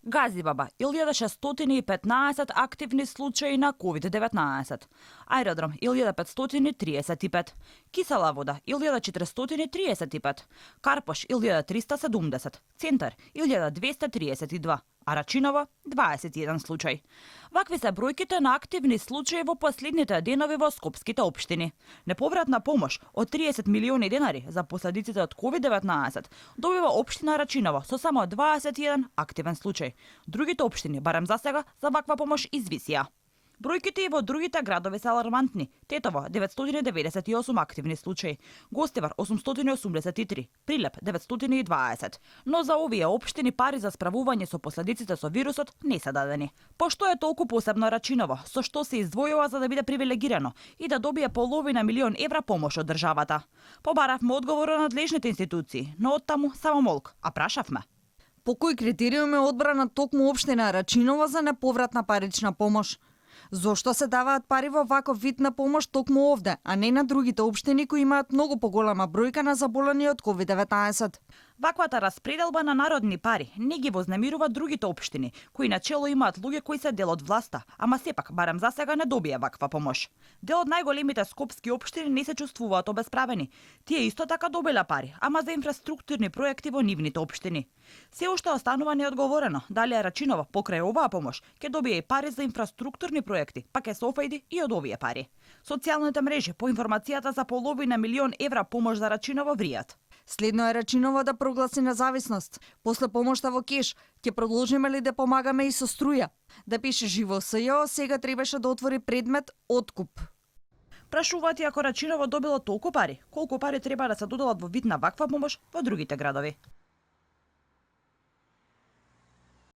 Газибаба 1615 активни случаи на COVID-19. Аеродром 1535. Кисела вода 1435. Карпош 1370. Центар 1232. А Рачиново 21 случај. Вакви се бројките на активни случаи во последните денови во скопските општини. Неповратна помош од 30 милиони денари за последиците од COVID-19 добива општина Рачиново со само 21 активен случај. Другите општини, барем засега, за ваква помош извисија. Бројките и во другите градови се алармантни. Тетово 998 активни случаи, Гостивар 883, Прилеп 920. Но за овие општини пари за справување со последиците со вирусот не се дадени. Пошто е толку посебно Рачиново, со што се издвојува за да биде привилегирано и да добие половина милион евра помош од државата? Побаравме одговор од надлежните институции, но оттаму само молк, а прашавме. По кој критериум е одбрана токму општина Рачиново за неповратна парична помош? Зошто се даваат пари во ваков вид на помош токму овде, а не на другите општини кои имаат многу поголема бројка на заболени од COVID-19? Ваквата распределба на народни пари не ги вознемирува другите општини, кои начело имаат луѓе кои се дел од власта, ама сепак барем засега не добија ваква помош. Дел од најголемите скопски општини не се чувствуваат обесправени. Тие исто така добиле пари, ама за инфраструктурни проекти во нивните општини. Се уште останува неодговорено дали Рачиново покрај оваа помош ќе добие и пари за инфраструктурни проекти, па ќе се офајди и од овие пари. Социјалните мрежи по информацијата за половина милион евра помош за Рачиново вријат. Следно е Рачиново да прогласи независност. После помошта во кеш, ќе продолжиме ли да помагаме и со струја? Да пише живо СЈО, сега требаше да отвори предмет откуп. Прашуваат и ако Рачиново добило толку пари, колку пари треба да се доделат во вид на ваква помош во другите градови.